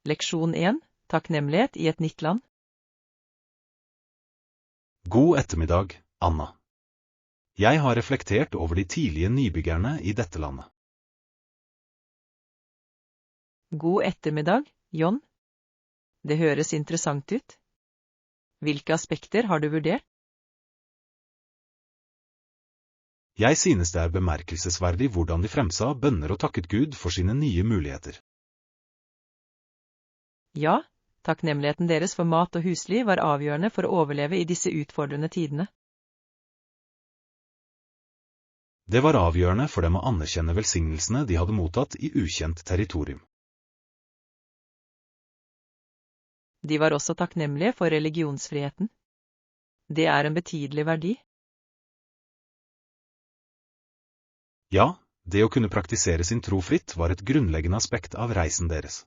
Leksjon 1. Takknemlighet i et nytt land. God ettermiddag, Anna. Jeg har reflektert over de tidlige nybyggerne i dette landet. God ettermiddag, John. Det høres interessant ut. Hvilke aspekter har du vurdert? Jeg synes det er bemerkelsesverdig hvordan de fremsa bønner og takket Gud for sine nye muligheter. Ja, takknemligheten deres for mat og husly var avgjørende for å overleve i disse utfordrende tidene. Det var avgjørende for dem å anerkjenne velsignelsene de hadde mottatt i ukjent territorium. De var også takknemlige for religionsfriheten. Det er en betydelig verdi. Ja, det å kunne praktisere sin tro fritt var et grunnleggende aspekt av reisen deres.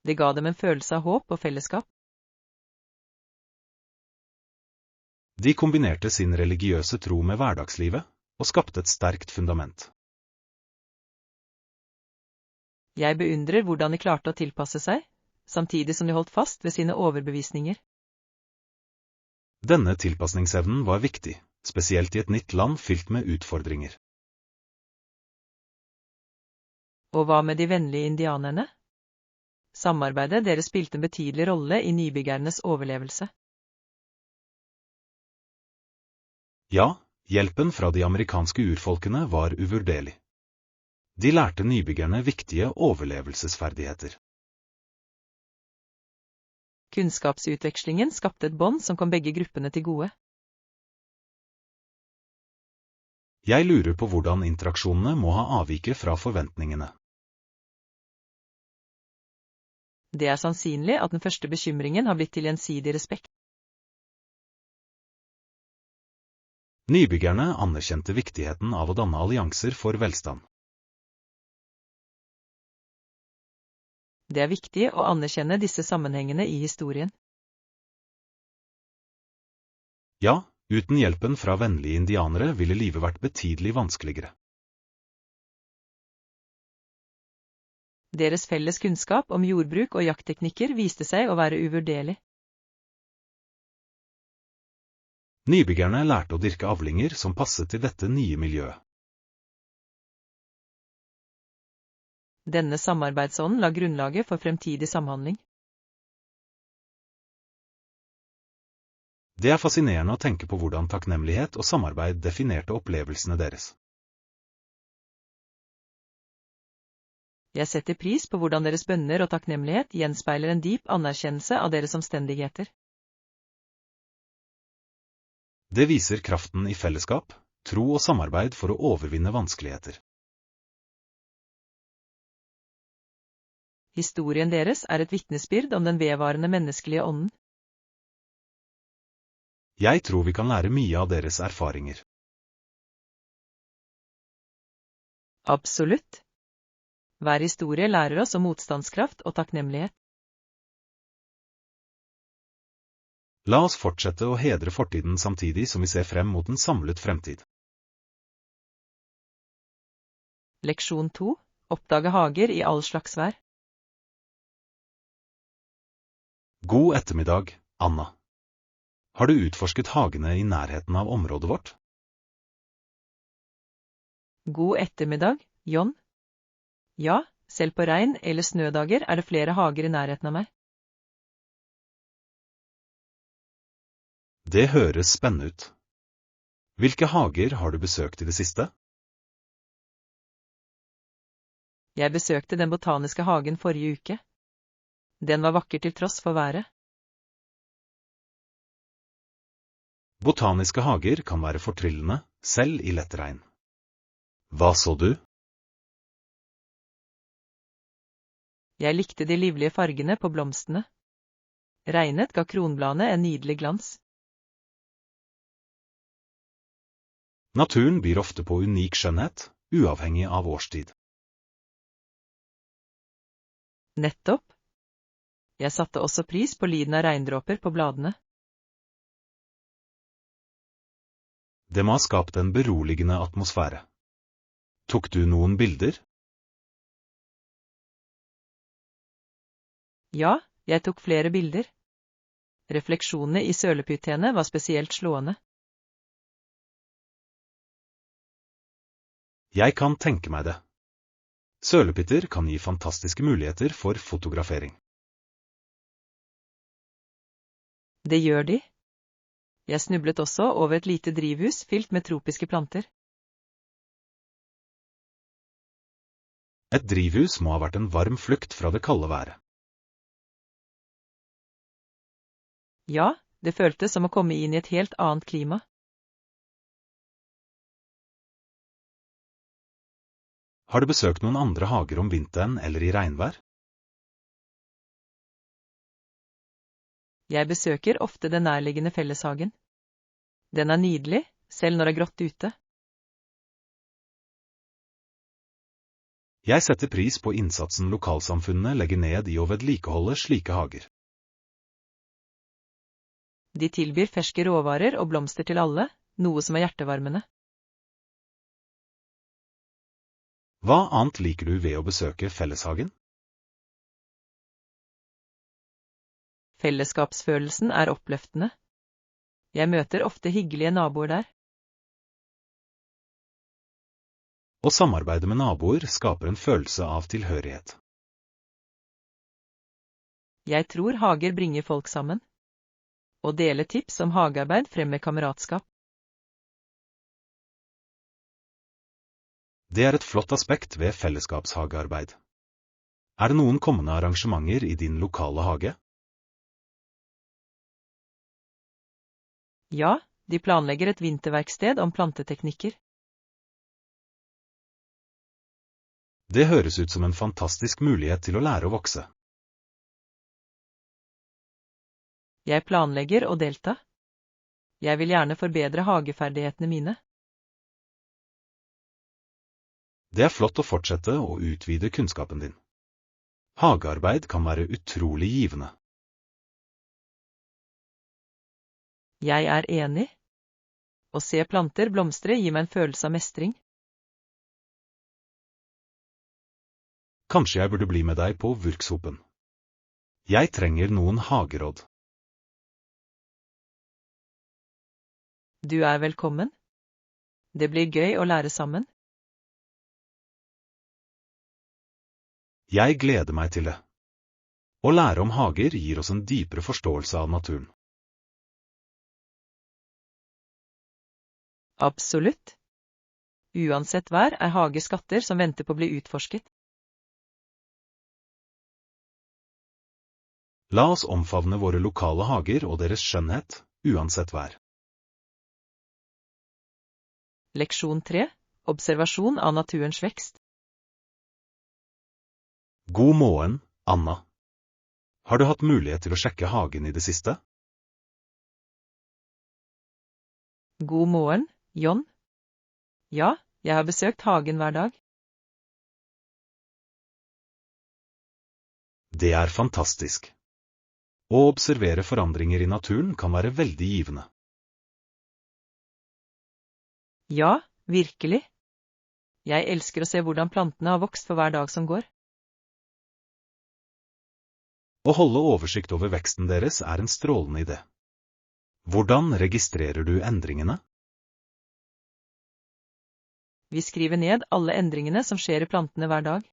Det ga dem en følelse av håp og fellesskap. De kombinerte sin religiøse tro med hverdagslivet, og skapte et sterkt fundament. Jeg beundrer hvordan de klarte å tilpasse seg, samtidig som de holdt fast ved sine overbevisninger. Denne tilpasningsevnen var viktig, spesielt i et nytt land fylt med utfordringer. Og hva med de vennlige indianerne? Samarbeidet deres spilte en betydelig rolle i nybyggernes overlevelse. Ja, hjelpen fra de amerikanske urfolkene var uvurderlig. De lærte nybyggerne viktige overlevelsesferdigheter. Kunnskapsutvekslingen skapte et bånd som kom begge gruppene til gode. Jeg lurer på hvordan interaksjonene må ha avviket fra forventningene. Det er sannsynlig at den første bekymringen har blitt til gjensidig respekt. Nybyggerne anerkjente viktigheten av å danne allianser for velstand. Det er viktig å anerkjenne disse sammenhengene i historien. Ja, uten hjelpen fra vennlige indianere ville livet vært betydelig vanskeligere. Deres felles kunnskap om jordbruk og jaktteknikker viste seg å være uvurderlig. Nybyggerne lærte å dyrke avlinger som passet til dette nye miljøet. Denne samarbeidsånden la grunnlaget for fremtidig samhandling. Det er fascinerende å tenke på hvordan takknemlighet og samarbeid definerte opplevelsene deres. Jeg setter pris på hvordan deres bønner og takknemlighet gjenspeiler en dyp anerkjennelse av deres omstendigheter. Det viser kraften i fellesskap, tro og samarbeid for å overvinne vanskeligheter. Historien deres er et vitnesbyrd om den vedvarende menneskelige ånden. Jeg tror vi kan lære mye av deres erfaringer. Absolutt. Hver historie lærer oss om motstandskraft og takknemlighet. La oss fortsette å hedre fortiden samtidig som vi ser frem mot en samlet fremtid. Leksjon 2. Oppdage hager i all slags vær. God ettermiddag, Anna. Har du utforsket hagene i nærheten av området vårt? God ettermiddag, John. Ja, selv på regn- eller snødager er det flere hager i nærheten av meg. Det høres spennende ut. Hvilke hager har du besøkt i det siste? Jeg besøkte den botaniske hagen forrige uke. Den var vakker til tross for været. Botaniske hager kan være fortryllende, selv i lett regn. Hva så du? Jeg likte de livlige fargene på blomstene. Regnet ga kronbladene en nydelig glans. Naturen byr ofte på unik skjønnhet, uavhengig av årstid. Nettopp. Jeg satte også pris på lyden av regndråper på bladene. Det må ha skapt en beroligende atmosfære. Tok du noen bilder? Ja, jeg tok flere bilder. Refleksjonene i sølepyttene var spesielt slående. Jeg kan tenke meg det. Sølepytter kan gi fantastiske muligheter for fotografering. Det gjør de. Jeg snublet også over et lite drivhus fylt med tropiske planter. Et drivhus må ha vært en varm flukt fra det kalde været. Ja, det føltes som å komme inn i et helt annet klima. Har du besøkt noen andre hager om vinteren eller i regnvær? Jeg besøker ofte den nærliggende felleshagen. Den er nydelig, selv når det er grått ute. Jeg setter pris på innsatsen lokalsamfunnene legger ned i å vedlikeholde slike hager. De tilbyr ferske råvarer og blomster til alle, noe som er hjertevarmende. Hva annet liker du ved å besøke felleshagen? Fellesskapsfølelsen er oppløftende. Jeg møter ofte hyggelige naboer der. Å samarbeide med naboer skaper en følelse av tilhørighet. Jeg tror hager bringer folk sammen. Å dele tips om hagearbeid fremmer kameratskap. Det er et flott aspekt ved fellesskapshagearbeid. Er det noen kommende arrangementer i din lokale hage? Ja, de planlegger et vinterverksted om planteteknikker. Det høres ut som en fantastisk mulighet til å lære å vokse. Jeg planlegger å delta. Jeg vil gjerne forbedre hageferdighetene mine. Det er flott å fortsette å utvide kunnskapen din. Hagearbeid kan være utrolig givende. Jeg er enig. Å se planter blomstre gir meg en følelse av mestring. Kanskje jeg burde bli med deg på workshopen. Jeg trenger noen hageråd. Du er velkommen. Det blir gøy å lære sammen. Jeg gleder meg til det. Å lære om hager gir oss en dypere forståelse av naturen. Absolutt. Uansett vær er hage skatter som venter på å bli utforsket. La oss omfavne våre lokale hager og deres skjønnhet, uansett vær. Leksjon 3. Observasjon av naturens vekst. God morgen, Anna. Har du hatt mulighet til å sjekke hagen i det siste? God morgen, John. Ja, jeg har besøkt hagen hver dag. Det er fantastisk. Å observere forandringer i naturen kan være veldig givende. Ja, virkelig. Jeg elsker å se hvordan plantene har vokst for hver dag som går. Å holde oversikt over veksten deres er en strålende idé. Hvordan registrerer du endringene? Vi skriver ned alle endringene som skjer i plantene hver dag.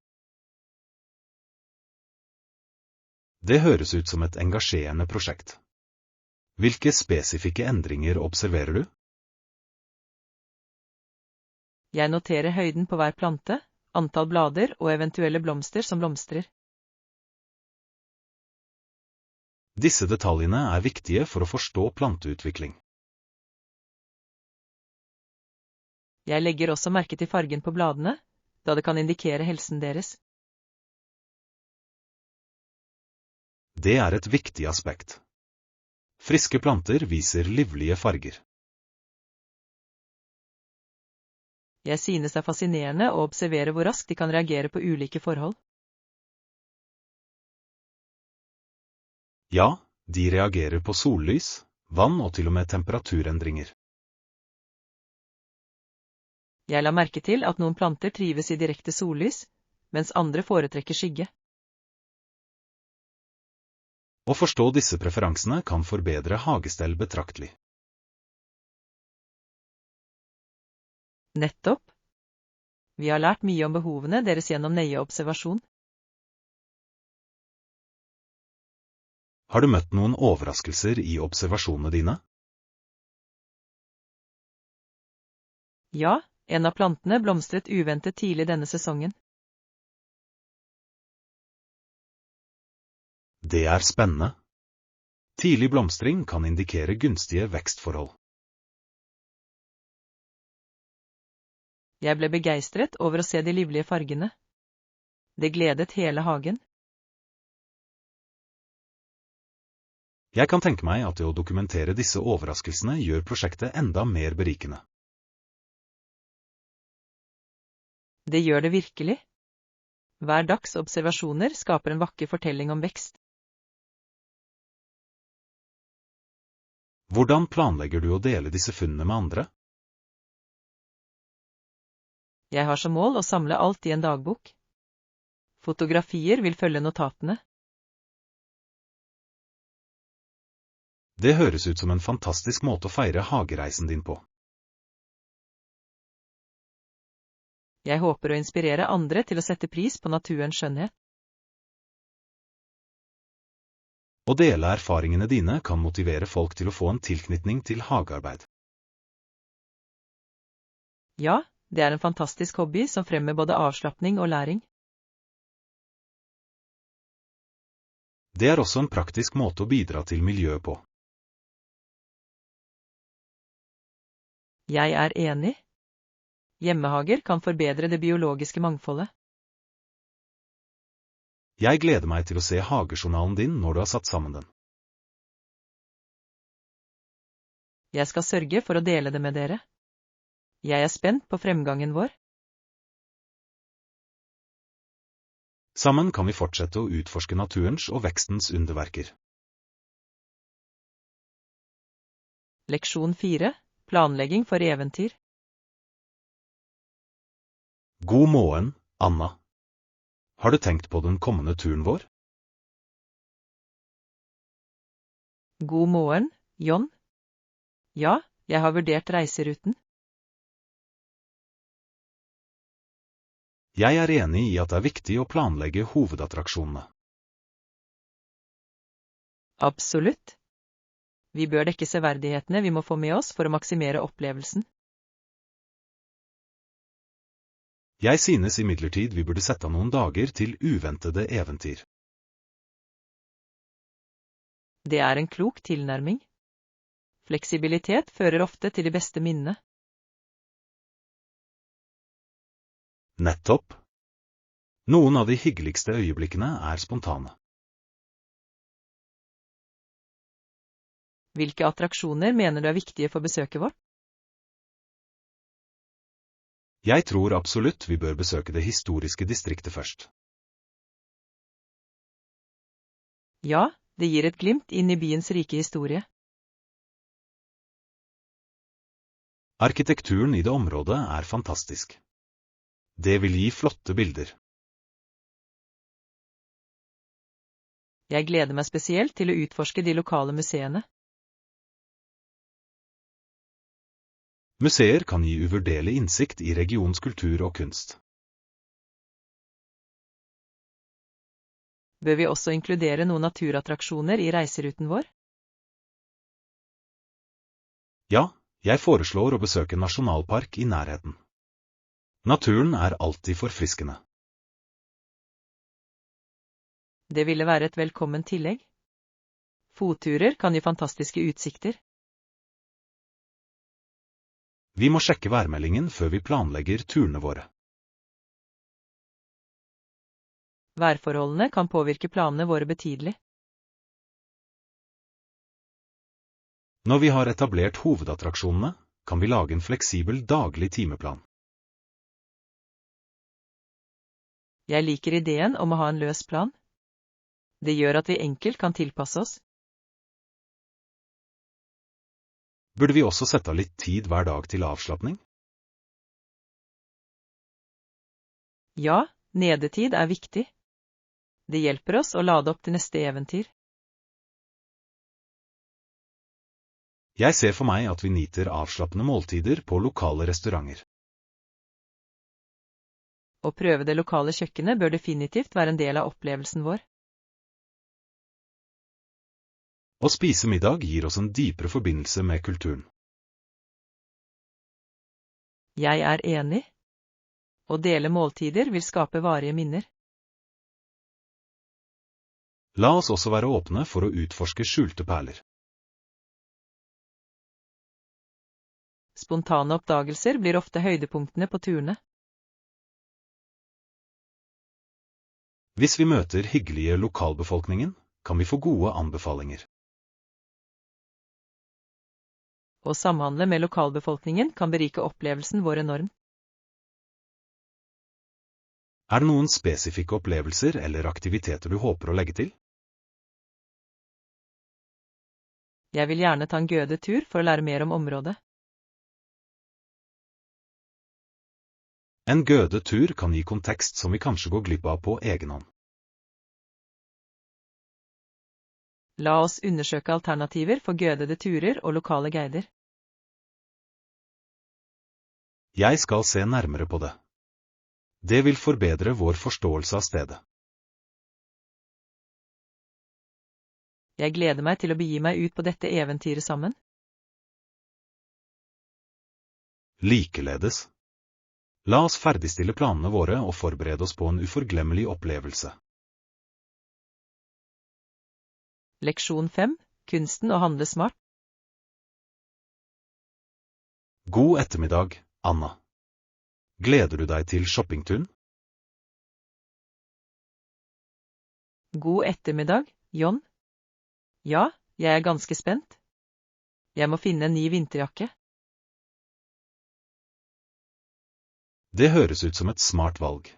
Det høres ut som et engasjerende prosjekt. Hvilke spesifikke endringer observerer du? Jeg noterer høyden på hver plante, antall blader og eventuelle blomster som blomstrer. Disse detaljene er viktige for å forstå planteutvikling. Jeg legger også merke til fargen på bladene, da det kan indikere helsen deres. Det er et viktig aspekt. Friske planter viser livlige farger. Jeg synes det er fascinerende å observere hvor raskt de kan reagere på ulike forhold. Ja, de reagerer på sollys, vann og til og med temperaturendringer. Jeg la merke til at noen planter trives i direkte sollys, mens andre foretrekker skygge. Å forstå disse preferansene kan forbedre hagestell betraktelig. Nettopp. Vi har lært mye om behovene deres gjennom nøye observasjon. Har du møtt noen overraskelser i observasjonene dine? Ja, en av plantene blomstret uventet tidlig denne sesongen. Det er spennende. Tidlig blomstring kan indikere gunstige vekstforhold. Jeg ble begeistret over å se de livlige fargene. Det gledet hele hagen. Jeg kan tenke meg at det å dokumentere disse overraskelsene gjør prosjektet enda mer berikende. Det gjør det virkelig. Hver dags observasjoner skaper en vakker fortelling om vekst. Hvordan planlegger du å dele disse funnene med andre? Jeg har som mål å samle alt i en dagbok. Fotografier vil følge notatene. Det høres ut som en fantastisk måte å feire hagereisen din på. Jeg håper å inspirere andre til å sette pris på naturens skjønnhet. Å dele erfaringene dine kan motivere folk til å få en tilknytning til hagearbeid. Ja, det er en fantastisk hobby som fremmer både avslapping og læring. Det er også en praktisk måte å bidra til miljøet på. Jeg er enig. Hjemmehager kan forbedre det biologiske mangfoldet. Jeg gleder meg til å se hagejournalen din når du har satt sammen den. Jeg skal sørge for å dele det med dere. Jeg er spent på fremgangen vår. Sammen kan vi fortsette å utforske naturens og vekstens underverker. Leksjon 4. Planlegging for eventyr. God morgen, Anna. Har du tenkt på den kommende turen vår? God morgen, John. Ja, jeg har vurdert reiseruten. Jeg er enig i at det er viktig å planlegge hovedattraksjonene. Absolutt. Vi bør dekke severdighetene vi må få med oss for å maksimere opplevelsen. Jeg synes imidlertid vi burde sette av noen dager til uventede eventyr. Det er en klok tilnærming. Fleksibilitet fører ofte til de beste minnene. Nettopp. Noen av de hyggeligste øyeblikkene er spontane. Hvilke attraksjoner mener du er viktige for besøket vårt? Jeg tror absolutt vi bør besøke det historiske distriktet først. Ja, det gir et glimt inn i byens rike historie. Arkitekturen i det området er fantastisk. Det vil gi flotte bilder. Jeg gleder meg spesielt til å utforske de lokale museene. Museer kan gi uvurderlig innsikt i regionens kultur og kunst. Bør vi også inkludere noen naturattraksjoner i reiseruten vår? Ja, jeg foreslår å besøke en nasjonalpark i nærheten. Naturen er alltid forfriskende. Det ville være et velkommen tillegg. Fotturer kan gi fantastiske utsikter. Vi må sjekke værmeldingen før vi planlegger turene våre. Værforholdene kan påvirke planene våre betydelig. Når vi har etablert hovedattraksjonene, kan vi lage en fleksibel daglig timeplan. Jeg liker ideen om å ha en løs plan. Det gjør at vi enkelt kan tilpasse oss. Burde vi også sette av litt tid hver dag til avslapping? Ja, nedetid viktig. Det hjelper oss å lade opp til neste eventyr. Jeg ser for meg at vi nyter avslappende måltider på lokale restauranter. Å prøve det lokale kjøkkenet bør definitivt være en del av opplevelsen vår. Å spise middag gir oss en dypere forbindelse med kulturen. Jeg enig. Å dele måltider vil skape varige minner. La oss også være åpne for å utforske skjulte perler. Spontane oppdagelser blir ofte høydepunktene på turene. Hvis vi møter hyggelige lokalbefolkningen, kan vi få gode anbefalinger. Å samhandle med lokalbefolkningen kan berike opplevelsen vår enormt. Er det noen spesifikke opplevelser eller aktiviteter du håper å legge til? Jeg vil gjerne ta en gødetur for å lære mer om området. En gødetur kan gi kontekst som vi kanskje går glipp av på egen hånd. La oss undersøke alternativer for gødede turer og lokale guider. Jeg skal se nærmere på det. Det vil forbedre vår forståelse av stedet. Jeg gleder meg til å begi meg ut på dette eventyret sammen. Likeledes. La oss ferdigstille planene våre og forberede oss på en uforglemmelig opplevelse. Leksjon 5. Kunsten å handle smart. God ettermiddag, Anna. Gleder du deg til shoppingturen? God ettermiddag, John. Ja, jeg ganske spent. Jeg må finne en ny vinterjakke. Det høres ut som et smart valg.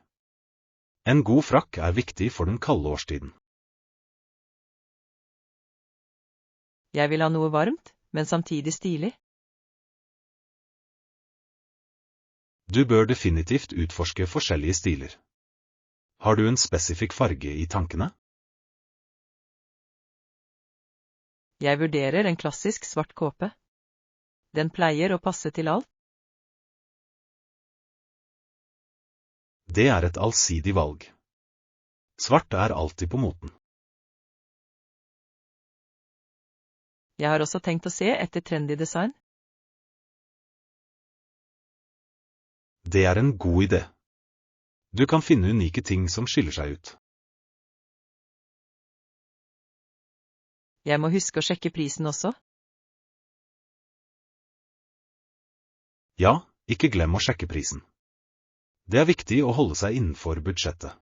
En god frakk viktig for den kalde årstiden. Jeg vil ha noe varmt, men samtidig stilig. Du bør definitivt utforske forskjellige stiler. Har du en spesifikk farge i tankene? Jeg vurderer en klassisk svart kåpe. Den pleier å passe til alt. Det et allsidig valg. Svart alltid på moten. Jeg har også tenkt å se etter trendy design. Det en god idé. Du kan finne unike ting som skiller seg ut. Jeg må huske å sjekke prisen også. Ja, ikke glem å sjekke prisen. Det viktig å holde seg innenfor budsjettet.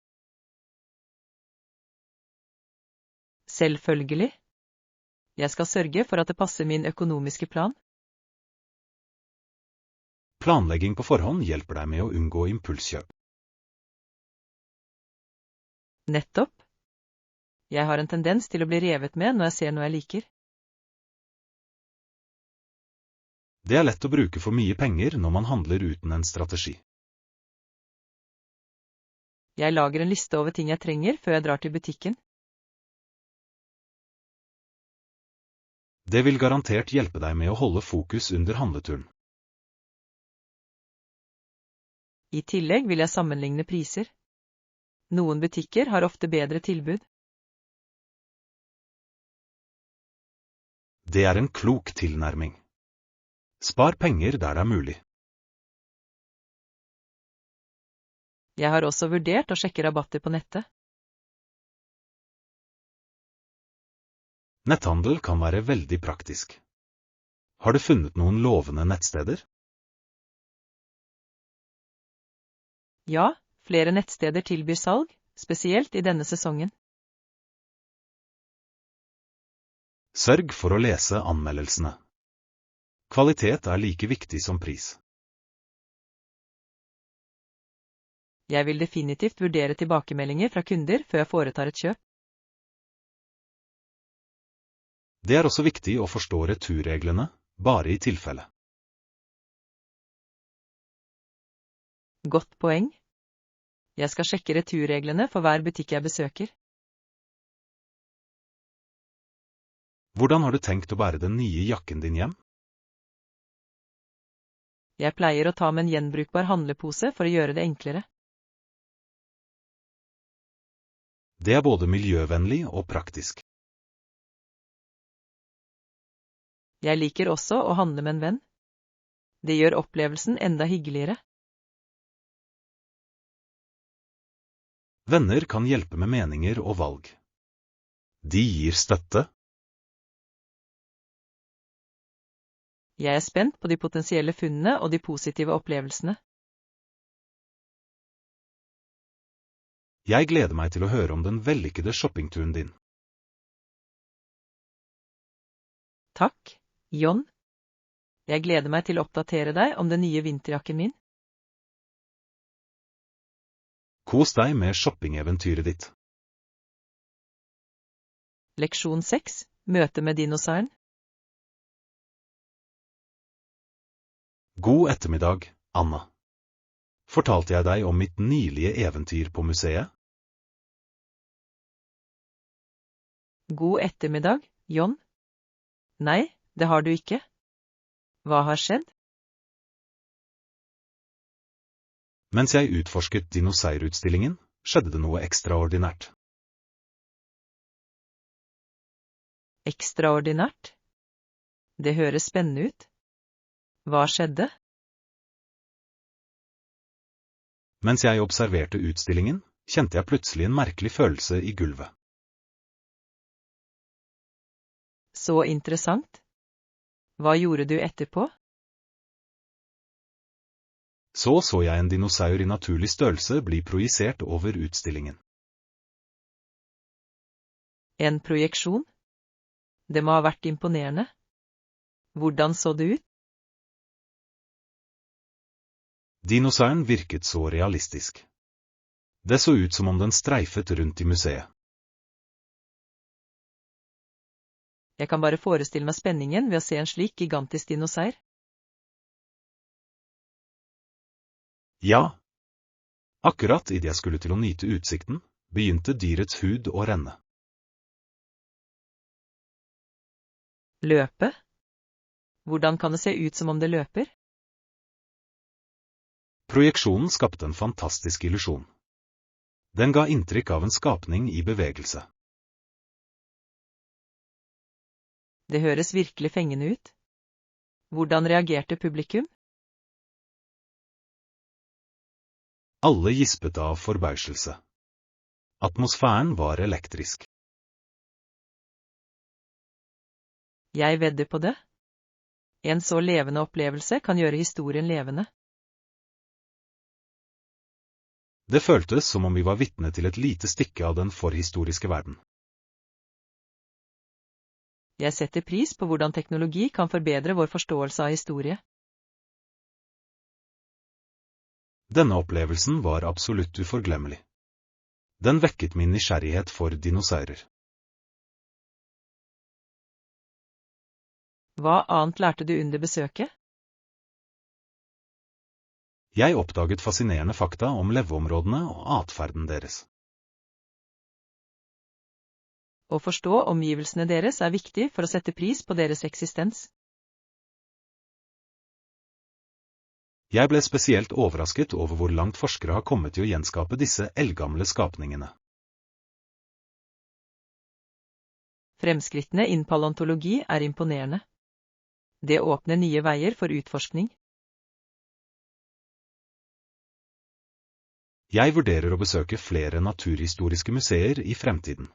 Selvfølgelig. Jeg skal sørge for at det passer min økonomiske plan. Planlegging på forhånd hjelper deg med å unngå impulskjøp. Nettopp. Jeg har en tendens til å bli revet med når jeg ser noe jeg liker. Det lett å bruke for mye penger når man handler uten en strategi. Jeg lager en liste over ting jeg trenger før jeg drar til butikken. Det vil garantert hjelpe deg med å holde fokus under handleturen. I tillegg vil jeg sammenligne priser. Noen butikker har ofte bedre tilbud. Det en klok tilnærming. Spar penger der det mulig. Jeg har også vurdert å sjekke rabatter på nettet. Netthandel kan være veldig praktisk. Har du funnet noen lovende nettsteder? Ja, flere nettsteder tilbyr salg, spesielt i denne sesongen. Sørg for å lese anmeldelsene. Kvalitet like viktig som pris. Jeg vil definitivt vurdere tilbakemeldinger fra kunder før jeg foretar et kjøp. Det også viktig å forstå returreglene, bare i tilfelle. Godt poeng. Jeg skal sjekke returreglene for hver butikk jeg besøker. Hvordan har du tenkt å bære den nye jakken din hjem? Jeg pleier å ta med en gjenbrukbar handlepose for å gjøre det enklere. Det er både miljøvennlig og praktisk. Jeg liker også å handle med en venn. Det gjør opplevelsen enda hyggeligere. Venner kan hjelpe med meninger og valg. De gir støtte. Jeg er spent på de potensielle funnene og de positive opplevelsene. Jeg gleder meg til å høre om den vellykkede shoppingturen din. Takk, John. Jeg gleder meg til å oppdatere deg om den nye vinterjakken min. Kos deg med shoppingeventyret ditt. Leksjon 6. Møte med dinosauren. God ettermiddag, Anna. Fortalte jeg deg om mitt nylige eventyr på museet? God ettermiddag, John. Nei, det har du ikke. Hva har skjedd? Mens jeg utforsket dinosaurutstillingen, skjedde det noe ekstraordinært. Ekstraordinært? Det høres spennende ut. Hva skjedde? Mens jeg observerte utstillingen, kjente jeg plutselig en merkelig følelse i gulvet. Så interessant. Hva gjorde du etterpå? Så jeg en dinosaur i naturlig størrelse bli projisert over utstillingen. En projeksjon? Det må ha vært imponerende. Hvordan så det ut? Dinosauren virket så realistisk. Det så ut som om den streifet rundt i museet. Jeg kan bare forestille meg spenningen ved å se en slik gigantisk dinosaur. Ja. Akkurat idet jeg skulle til å nyte utsikten, begynte dyrets hud å renne. Løpe? Hvordan kan det se ut som om det løper? Projeksjonen skapte en fantastisk illusjon. Den ga inntrykk av en skapning i bevegelse. Det høres virkelig fengende ut. Hvordan reagerte publikum? Alle gispet av forbauselse. Atmosfæren var elektrisk. Jeg vedder på det. En så levende opplevelse kan gjøre historien levende. Det føltes som om vi var vitne til et lite stykke av den forhistoriske verden. Jeg setter pris på hvordan teknologi kan forbedre vår forståelse av historie. Denne opplevelsen var absolutt uforglemmelig. Den vekket min nysgjerrighet for dinosaurer. Hva annet lærte du under besøket? Jeg oppdaget fascinerende fakta om leveområdene og atferden deres. Å forstå omgivelsene deres er viktig for å sette pris på deres eksistens. Jeg ble spesielt overrasket over hvor langt forskere har kommet til å gjenskape disse eldgamle skapningene. Fremskrittene innen paleontologi er imponerende. Det åpner nye veier for utforskning. Jeg vurderer å besøke flere naturhistoriske museer i fremtiden.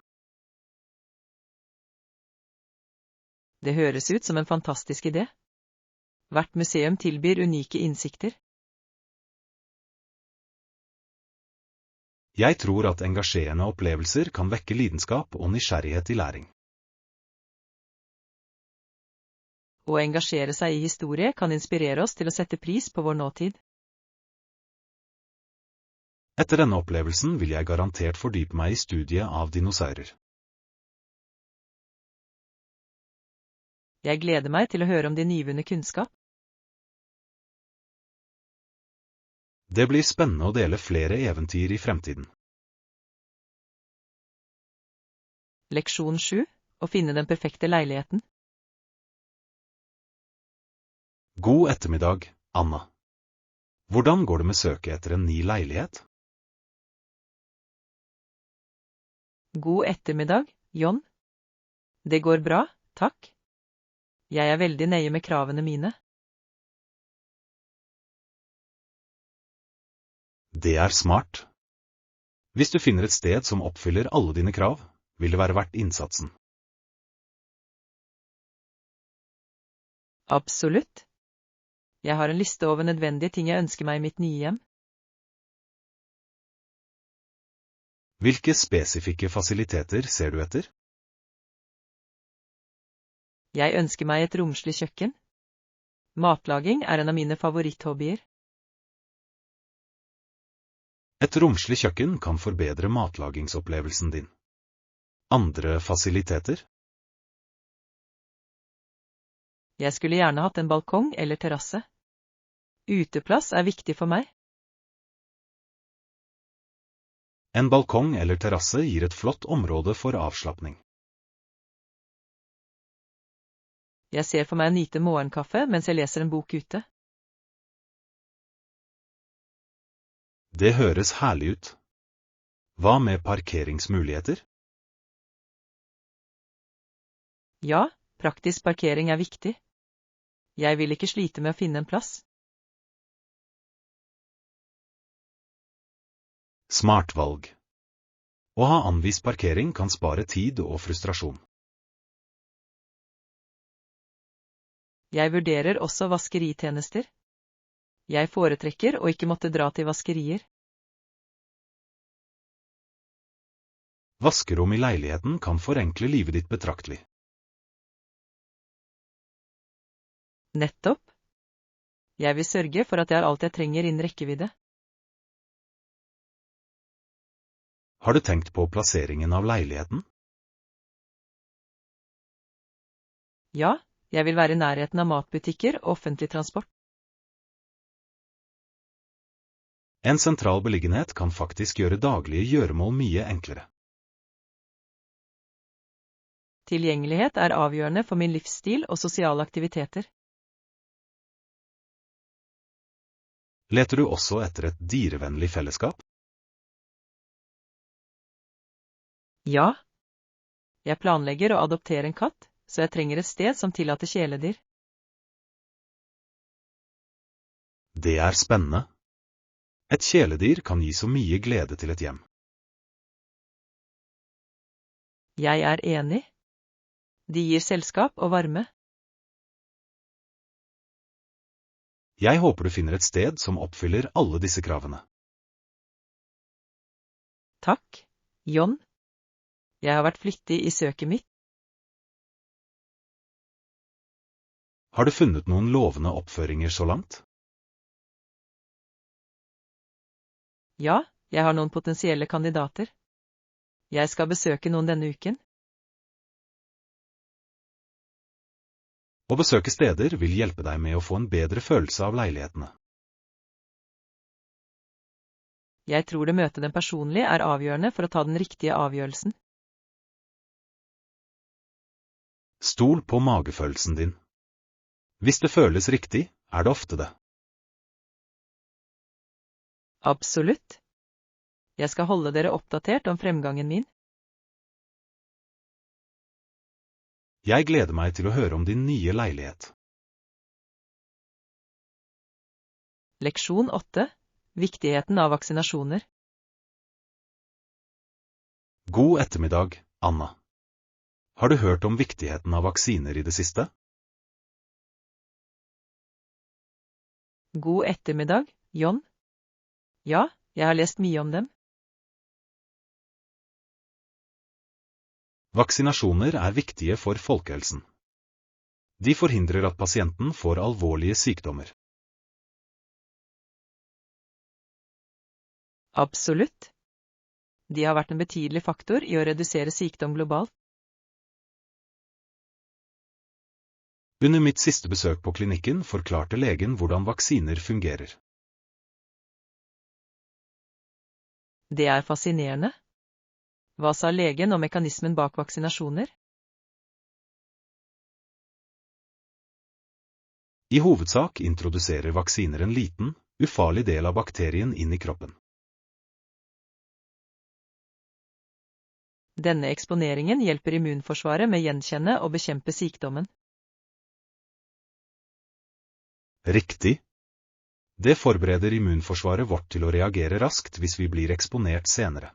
Det høres ut som en fantastisk idé. Hvert museum tilbyr unike innsikter. Jeg tror at engasjerende opplevelser kan vekke lidenskap og nysgjerrighet i læring. Å engasjere seg i historie kan inspirere oss til å sette pris på vår nåtid. Etter denne opplevelsen vil jeg garantert fordype meg i studiet av dinosaurer. Jeg gleder meg til å høre om din nyvunne kunnskap. Det blir spennende å dele flere eventyr i fremtiden. Leksjon 7. Å finne den perfekte leiligheten. God ettermiddag, Anna. Hvordan går det med søket etter en ny leilighet? God ettermiddag, John. Det går bra, takk. Jeg er veldig nøye med kravene mine. Det er smart. Hvis du finner et sted som oppfyller alle dine krav, vil det være verdt innsatsen. Absolutt. Jeg har en liste over nødvendige ting jeg ønsker meg i mitt nye hjem. Hvilke spesifikke fasiliteter ser du etter? Jeg ønsker meg et romslig kjøkken. Matlaging er en av mine favoritthobbyer. Et romslig kjøkken kan forbedre matlagingsopplevelsen din. Andre fasiliteter? Jeg skulle gjerne hatt en balkong eller terrasse. Uteplass er viktig for meg. En balkong eller terrasse gir et flott område for avslapning. Jeg ser for meg å nyte morgenkaffe mens jeg leser en bok ute. Det høres herlig ut. Hva med parkeringsmuligheter? Ja, praktisk parkering er viktig. Jeg vil ikke slite med å finne en plass. Smart valg. Å ha anvist parkering kan spare tid og frustrasjon. Jeg vurderer også vaskeritjenester. Jeg foretrekker å ikke måtte dra til vaskerier. Vaskerom i leiligheten kan forenkle livet ditt betraktelig. Nettopp. Jeg vil sørge for at jeg har alt jeg trenger innen rekkevidde. Har du tenkt på plasseringen av leiligheten? Ja, jeg vil være i nærheten av matbutikker og offentlig transport. En sentral beliggenhet kan faktisk gjøre daglige gjøremål mye enklere. Tilgjengelighet er avgjørende for min livsstil og sosiale aktiviteter. Leter du også etter et dyrevennlig fellesskap? Ja. Jeg planlegger å adoptere en katt, så jeg trenger et sted som tillater kjæledyr. Det er spennende. Et kjæledyr kan gi så mye glede til et hjem. Jeg er enig. De gir selskap og varme. Jeg håper du finner et sted som oppfyller alle disse kravene. Takk, John. Jeg har vært flittig i søket mitt. Har du funnet noen lovende oppføringer så langt? Ja, jeg har noen potensielle kandidater. Jeg skal besøke noen denne uken. Å besøke steder vil hjelpe deg med å få en bedre følelse av leilighetene. Jeg tror det møte den personlige er avgjørende for å ta den riktige avgjørelsen. Stol på magefølelsen din. Hvis det føles riktig, er det ofte det. Absolutt. Jeg skal holde dere oppdatert om fremgangen min. Jeg gleder meg til å høre om din nye leilighet. Leksjon 8. Viktigheten av vaksinasjoner. God ettermiddag, Anna. Har du hørt om viktigheten av vaksiner i det siste? God ettermiddag, John. Ja, jeg har lest mye om dem. Vaksinasjoner er viktige for folkehelsen. De forhindrer at pasienten får alvorlige sykdommer. Absolutt. De har vært en betydelig faktor i å redusere sykdom globalt. Under mitt siste besøk på klinikken forklarte legen hvordan vaksiner fungerer. Det er fascinerende. Hva sa legen om mekanismen bak vaksinasjoner? I hovedsak introduserer vaksiner en liten, ufarlig del av bakterien inn i kroppen. Denne eksponeringen hjelper immunforsvaret med å gjenkjenne og bekjempe sykdommen. Riktig. Det forbereder immunforsvaret vårt til å reagere raskt hvis vi blir eksponert senere.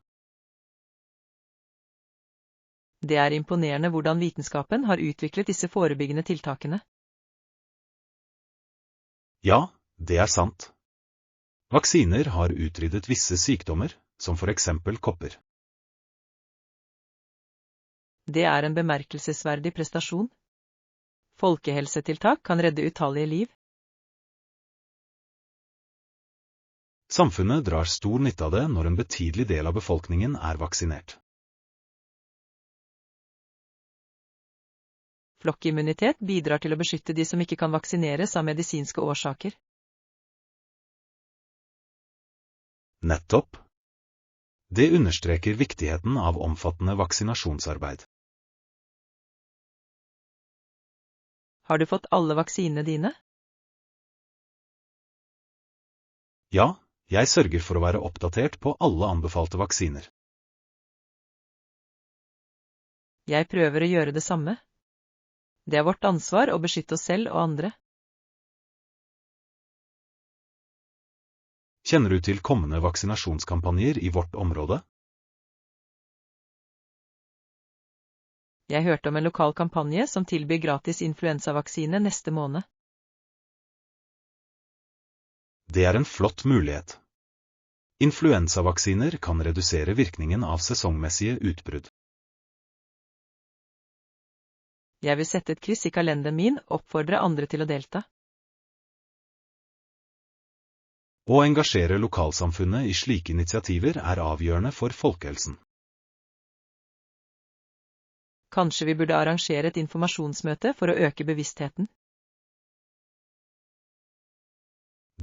Det er imponerende hvordan vitenskapen har utviklet disse forebyggende tiltakene. Ja, det er sant. Vaksiner har utryddet visse sykdommer, som for eksempel kopper. Det er en bemerkelsesverdig prestasjon. Folkehelsetiltak kan redde utallige liv. Samfunnet drar stor nytte av det når en betydelig del av befolkningen er vaksinert. Flokkimmunitet bidrar til å beskytte de som ikke kan vaksineres av medisinske årsaker. Nettopp. Det understreker viktigheten av omfattende vaksinasjonsarbeid. Har du fått alle vaksinene dine? Ja, jeg sørger for å være oppdatert på alle anbefalte vaksiner. Jeg prøver å gjøre det samme. Det er vårt ansvar å beskytte oss selv og andre. Kjenner du til kommende vaksinasjonskampanjer i vårt område? Jeg hørte om en lokal kampanje som tilbyr gratis influensavaksine neste måned. Det er en flott mulighet. Influensavaksiner kan redusere virkningen av sesongmessige utbrudd. Jeg vil sette et kryss i kalenderen min og oppfordre andre til å delta. Å engasjere lokalsamfunnet i slike initiativer er avgjørende for folkehelsen. Kanskje vi burde arrangere et informasjonsmøte for å øke bevisstheten?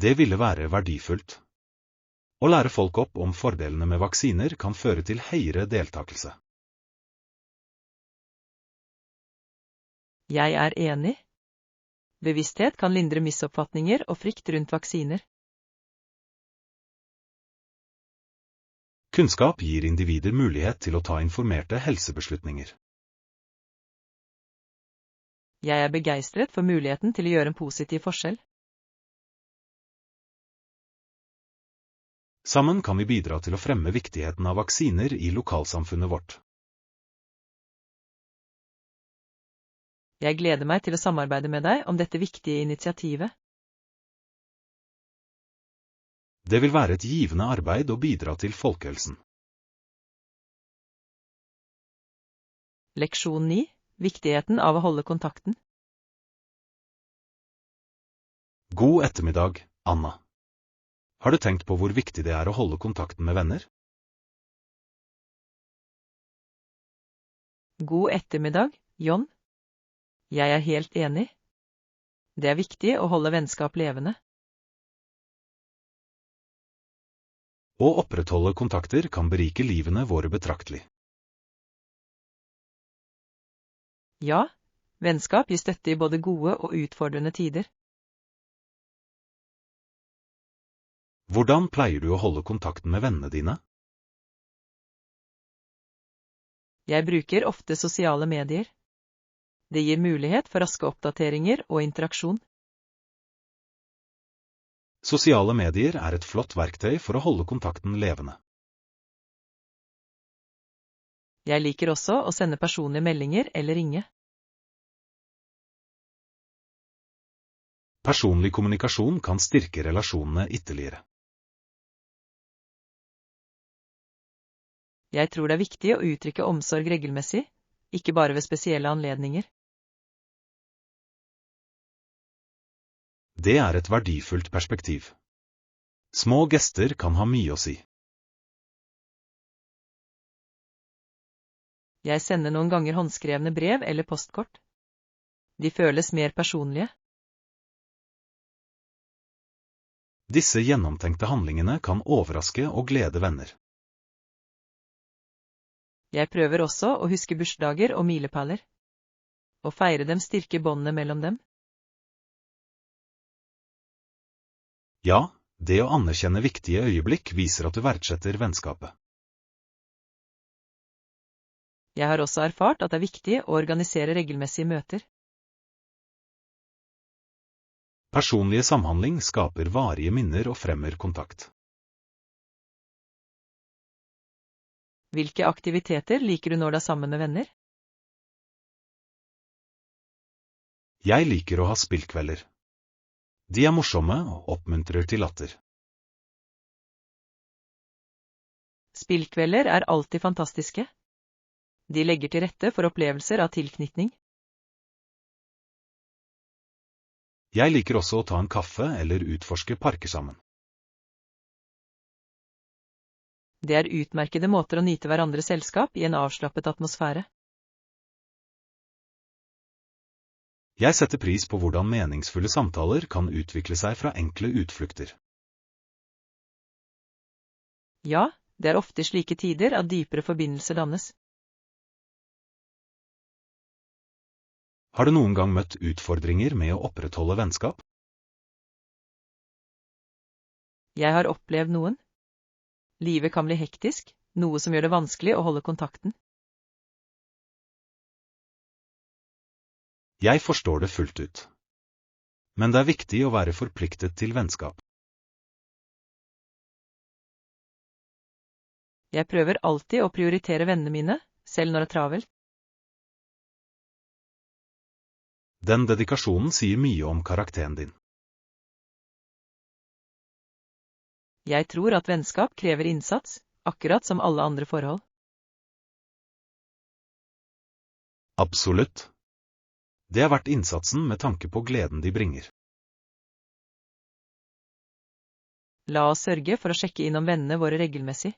Det ville være verdifullt. Å lære folk opp om fordelene med vaksiner kan føre til høyere deltakelse. Jeg er enig. Bevissthet kan lindre misoppfatninger og frykt rundt vaksiner. Kunnskap gir individer mulighet til å ta informerte helsebeslutninger. Jeg er begeistret for muligheten til å gjøre en positiv forskjell. Sammen kan vi bidra til å fremme viktigheten av vaksiner i lokalsamfunnet vårt. Jeg gleder meg til å samarbeide med deg om dette viktige initiativet. Det vil være et givende arbeid å bidra til folkehelsen. Leksjon 9. Viktigheten av å holde kontakten. God ettermiddag, Anna. Har du tenkt på hvor viktig det er å holde kontakten med venner? God ettermiddag, John. Jeg er helt enig. Det er viktig å holde vennskap levende. Å opprettholde kontakter kan berike livene våre betraktelig. Ja, vennskap gir støtte i både gode og utfordrende tider. Hvordan pleier du å holde kontakten med vennene dine? Jeg bruker ofte sosiale medier. Det gir mulighet for raske oppdateringer og interaksjon. Sosiale medier er et flott verktøy for å holde kontakten levende. Jeg liker også å sende personlige meldinger eller ringe. Personlig kommunikasjon kan styrke relasjonene ytterligere. Jeg tror det er viktig å uttrykke omsorg regelmessig, ikke bare ved spesielle anledninger. Det er et verdifullt perspektiv. Små gester kan ha mye å si. Jeg sender noen ganger håndskrevne brev eller postkort. De føles mer personlige. Disse gjennomtenkte handlingene kan overraske og glede venner. Jeg prøver også å huske bursdager og milepæler. Å feire dem styrker båndene mellom dem. Ja, det å anerkjenne viktige øyeblikk viser at du verdsetter vennskapet. Jeg har også erfart at det er viktig å organisere regelmessige møter. Personlige samhandling skaper varige minner og fremmer kontakt. Hvilke aktiviteter liker du når du er sammen med venner? Jeg liker å ha spillkvelder. De er morsomme og oppmuntrer til latter. Spillkvelder er alltid fantastiske. De legger til rette for opplevelser av tilknytning. Jeg liker også å ta en kaffe eller utforske parker sammen. Det er utmerkede måter å nyte hverandres selskap i en avslappet atmosfære. Jeg setter pris på hvordan meningsfulle samtaler kan utvikle seg fra enkle utflukter. Ja, det er ofte i slike tider at dypere forbindelser dannes. Har du noen gang møtt utfordringer med å opprettholde vennskap? Jeg har opplevd noen. Livet kan bli hektisk, noe som gjør det vanskelig å holde kontakten. Jeg forstår det fullt ut. Men det er viktig å være forpliktet til vennskap. Jeg prøver alltid å prioritere vennene mine, selv når det er travelt. Den dedikasjonen sier mye om karakteren din. Jeg tror at vennskap krever innsats, akkurat som alle andre forhold. Absolutt. Det er verdt innsatsen med tanke på gleden de bringer. La oss sørge for å sjekke innom vennene våre regelmessig.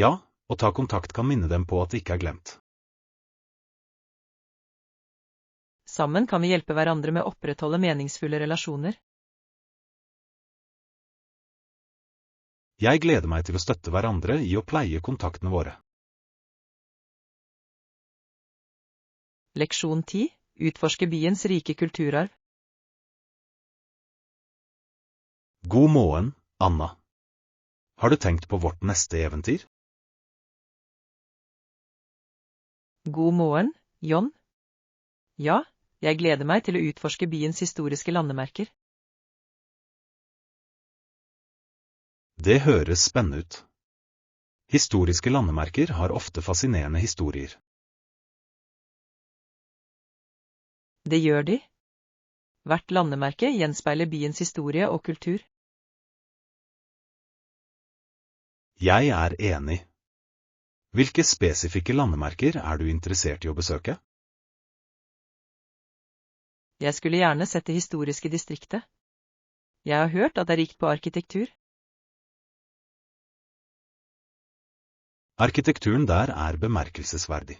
Ja, å ta kontakt kan minne dem på at det ikke er glemt. Sammen kan vi hjelpe hverandre med å opprettholde meningsfulle relasjoner. Jeg gleder meg til å støtte hverandre i å pleie kontaktene våre. Leksjon 10. Utforske byens rike kulturarv. God morgen, Anna. Har du tenkt på vårt neste eventyr? God morgen, John. Ja, jeg gleder meg til å utforske byens historiske landemerker. Det høres spennende ut. Historiske landemerker har ofte fascinerende historier. Det gjør de. Hvert landemerke gjenspeiler byens historie og kultur. Jeg er enig. Hvilke spesifikke landemerker er du interessert i å besøke? Jeg skulle gjerne sett det historiske distriktet. Jeg har hørt at det er rikt på arkitektur. Arkitekturen der er bemerkelsesverdig.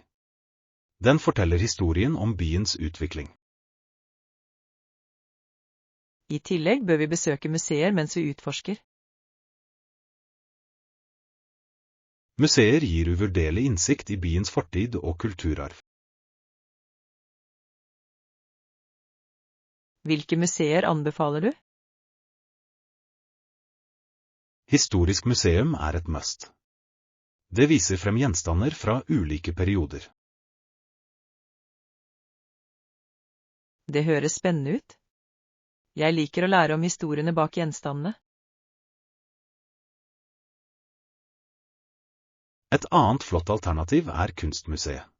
Den forteller historien om byens utvikling. I tillegg bør vi besøke museer mens vi utforsker. Museer gir uvurderlig innsikt i byens fortid og kulturarv. Hvilke museer anbefaler du? Historisk museum er et must. Det viser frem gjenstander fra ulike perioder. Det høres spennende ut. Jeg liker å lære om historiene bak gjenstandene. Et annet flott alternativ er Kunstmuseet.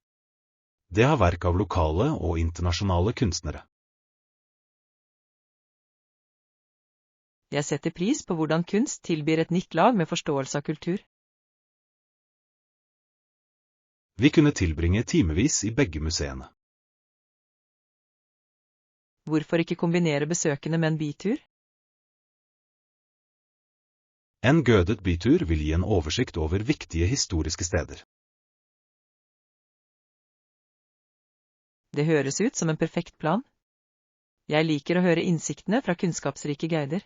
Det har verk av lokale og internasjonale kunstnere. Jeg setter pris på hvordan kunst tilbyr et nytt lag med forståelse av kultur. Vi kunne tilbringe timevis i begge museene. Hvorfor ikke kombinere besøkene med en bytur? En gødet bytur vil gi en oversikt over viktige historiske steder. Det høres ut som en perfekt plan. Jeg liker å høre innsiktene fra kunnskapsrike guider.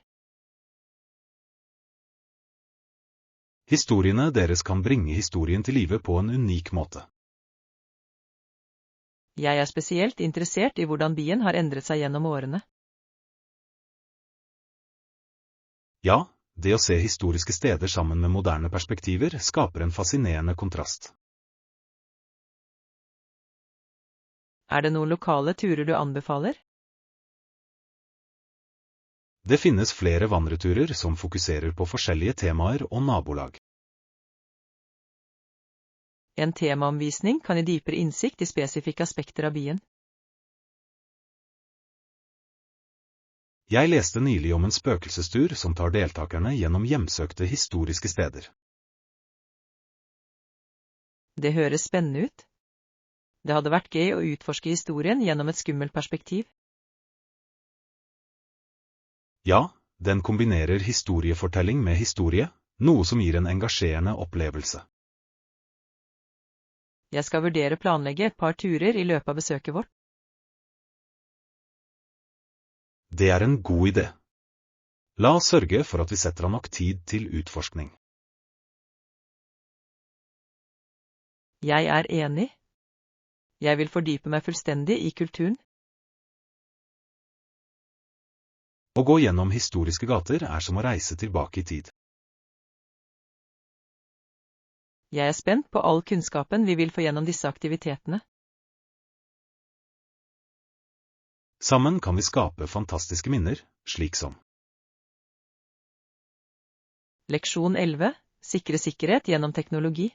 Historiene deres kan bringe historien til live på en unik måte. Jeg er spesielt interessert i hvordan byen har endret seg gjennom årene. Ja, det å se historiske steder sammen med moderne perspektiver skaper en fascinerende kontrast. Er det noen lokale turer du anbefaler? Det finnes flere vandreturer som fokuserer på forskjellige temaer og nabolag. En temaomvisning kan gi dypere innsikt i spesifikke aspekter av byen. Jeg leste nylig om en spøkelsestur som tar deltakerne gjennom hjemsøkte historiske steder. Det høres spennende ut. Det hadde vært gøy å utforske historien gjennom et skummelt perspektiv. Ja, den kombinerer historiefortelling med historie, noe som gir en engasjerende opplevelse. Jeg skal vurdere å planlegge et par turer i løpet av besøket vårt. Det er en god idé. La oss sørge for at vi setter av nok tid til utforskning. Jeg er enig. Jeg vil fordype meg fullstendig i kulturen. Å gå gjennom historiske gater er som å reise tilbake i tid. Jeg er spent på all kunnskapen vi vil få gjennom disse aktivitetene. Sammen kan vi skape fantastiske minner, slik som Leksjon 11. Sikre sikkerhet gjennom teknologi.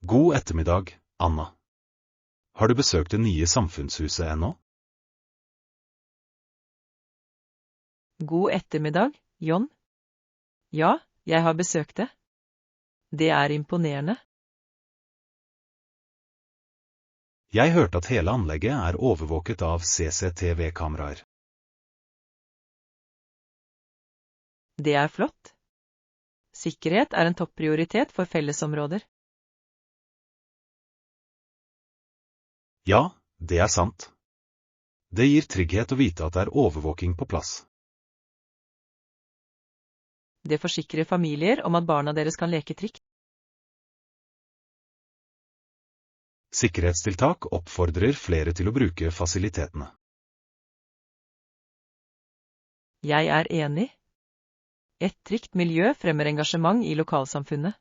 God ettermiddag, Anna. Har du besøkt det nye samfunnshuset ennå? God ettermiddag, John. Ja, jeg har besøkt det. Det er imponerende. Jeg hørte at hele anlegget er overvåket av CCTV-kameraer. Det er flott. Sikkerhet er en topprioritet for fellesområder. Ja, det er sant. Det gir trygghet å vite at det er overvåking på plass. Det forsikrer familier om at barna deres kan leke trygt. Sikkerhetstiltak oppfordrer flere til å bruke fasilitetene. Jeg er enig. Et trygt miljø fremmer engasjement i lokalsamfunnet.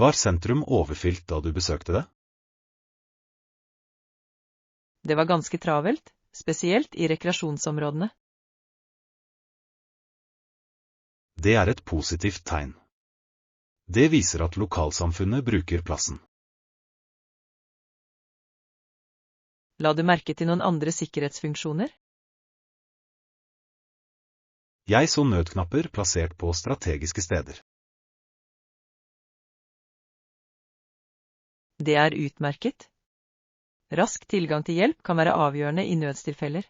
Var sentrum overfylt da du besøkte det? Det var ganske travelt, spesielt i rekreasjonsområdene. Det er et positivt tegn. Det viser at lokalsamfunnet bruker plassen. La du merke til noen andre sikkerhetsfunksjoner? Jeg så nødknapper plassert på strategiske steder. Det er utmerket. Rask tilgang til hjelp kan være avgjørende i nødstilfeller.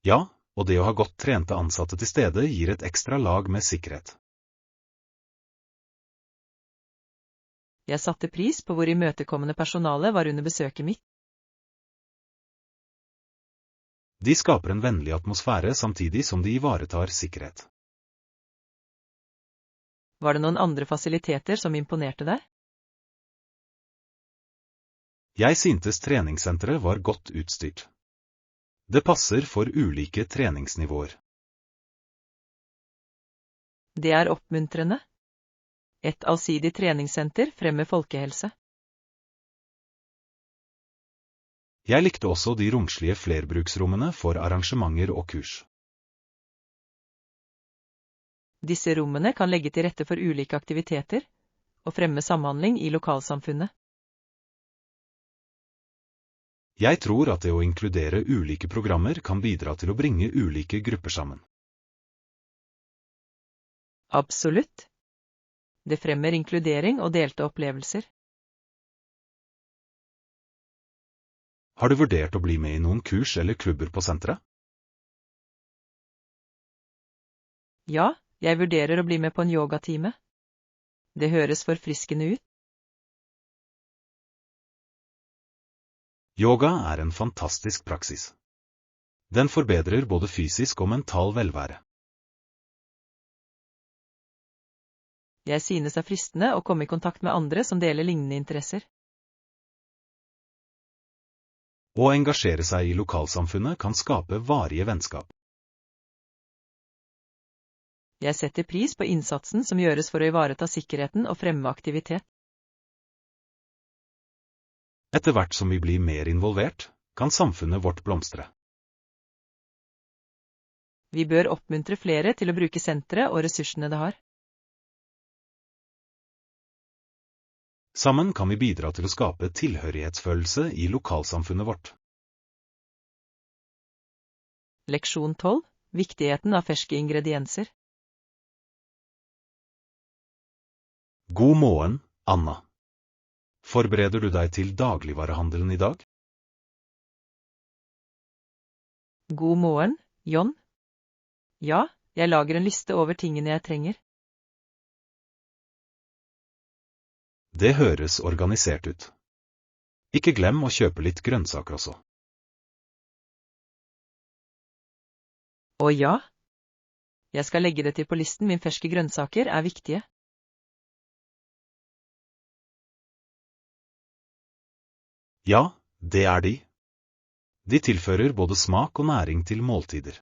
Ja, og det å ha godt trente ansatte til stede gir et ekstra lag med sikkerhet. Jeg satte pris på hvor imøtekommende personalet var under besøket mitt. De skaper en vennlig atmosfære samtidig som de ivaretar sikkerhet. Var det noen andre fasiliteter som imponerte deg? Jeg syntes treningssenteret var godt utstyrt. Det passer for ulike treningsnivåer. Det er oppmuntrende. Et allsidig treningssenter fremmer folkehelse. Jeg likte også de romslige flerbruksrommene for arrangementer og kurs. Disse rommene kan legge til rette for ulike aktiviteter og fremme samhandling i lokalsamfunnet. Jeg tror at det å inkludere ulike programmer kan bidra til å bringe ulike grupper sammen. Absolutt. Det fremmer inkludering og delte opplevelser. Har du vurdert å bli med i noen kurs eller klubber på senteret? Ja, jeg vurderer å bli med på en yogatime. Det høres forfriskende ut. Yoga er en fantastisk praksis. Den forbedrer både fysisk og mental velvære. Jeg synes det er fristende å komme i kontakt med andre som deler lignende interesser. Å engasjere seg i lokalsamfunnet kan skape varige vennskap. Jeg setter pris på innsatsen som gjøres for å ivareta sikkerheten og fremme aktivitet. Etter hvert som vi blir mer involvert, kan samfunnet vårt blomstre. Vi bør oppmuntre flere til å bruke senteret og ressursene det har. Sammen kan vi bidra til å skape tilhørighetsfølelse i lokalsamfunnet vårt. Leksjon 12. Viktigheten av ferske ingredienser. God morgen, Anna. Forbereder du deg til dagligvarehandelen i dag? God morgen, John. Ja, jeg lager en liste over tingene jeg trenger. Det høres organisert ut. Ikke glem å kjøpe litt grønnsaker også. Og ja, jeg skal legge det til på listen. Min ferske grønnsaker er viktige. Ja, det er de. De tilfører både smak og næring til måltider.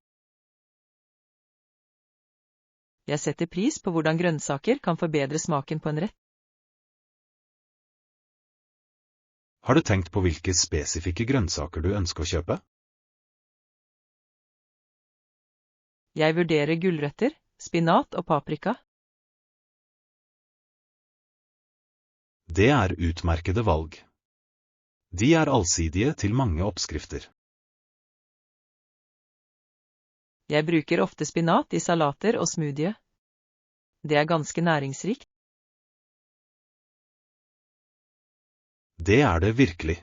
Jeg setter pris på hvordan grønnsaker kan forbedre smaken på en rett. Har du tenkt på hvilke spesifikke grønnsaker du ønsker å kjøpe? Jeg vurderer gulrøtter, spinat og paprika. Det er utmerkede valg. De er allsidige til mange oppskrifter. Jeg bruker ofte spinat i salater og smoothie. Det er ganske næringsrikt. Det er det virkelig.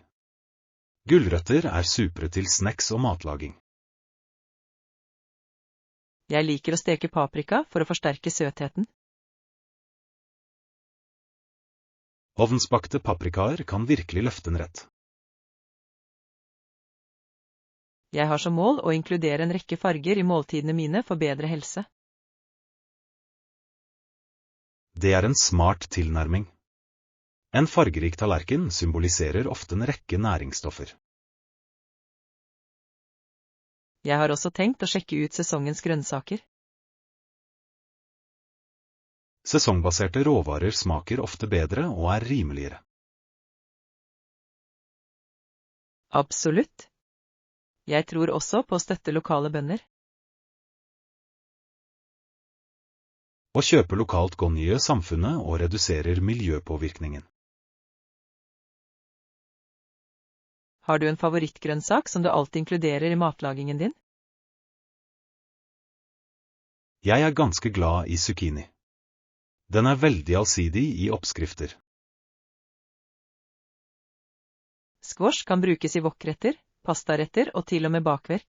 Gulrøtter er supre til snacks og matlaging. Jeg liker å steke paprika for å forsterke søtheten. Ovnsbakte paprikaer kan virkelig løfte en rett. Jeg har som mål å inkludere en rekke farger i måltidene mine for bedre helse. Det er en smart tilnærming. En fargerik tallerken symboliserer ofte en rekke næringsstoffer. Jeg har også tenkt å sjekke ut sesongens grønnsaker. Sesongbaserte råvarer smaker ofte bedre og er rimeligere. Absolutt. Jeg tror også på å støtte lokale bønder. Å kjøpe lokalt gjør samfunnet og reduserer miljøpåvirkningen. Har du en favorittgrønnsak som du alltid inkluderer i matlagingen din? Jeg er ganske glad i zucchini. Den er veldig allsidig i oppskrifter. Squash kan brukes i wokretter, pastaretter og til og med bakverk.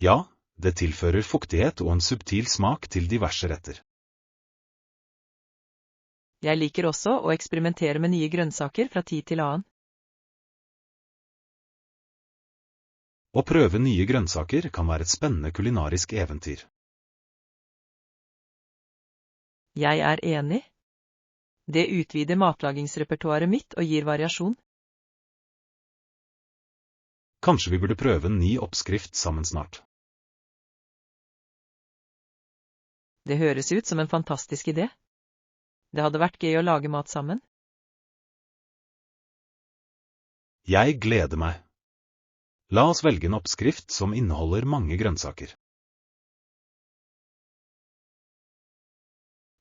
Ja, det tilfører fuktighet og en subtil smak til diverse retter. Jeg liker også å eksperimentere med nye grønnsaker fra tid til annen. Å prøve nye grønnsaker kan være et spennende kulinarisk eventyr. Jeg er enig. Det utvider matlagingsrepertoaret mitt og gir variasjon. Kanskje vi burde prøve en ny oppskrift sammen snart. Det høres ut som en fantastisk idé. Det hadde vært gøy å lage mat sammen. Jeg gleder meg. La oss velge en oppskrift som inneholder mange grønnsaker.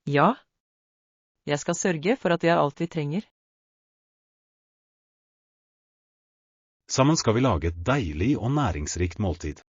Ja. Jeg skal sørge for at vi har alt vi trenger. Sammen skal vi lage et deilig og næringsrikt måltid.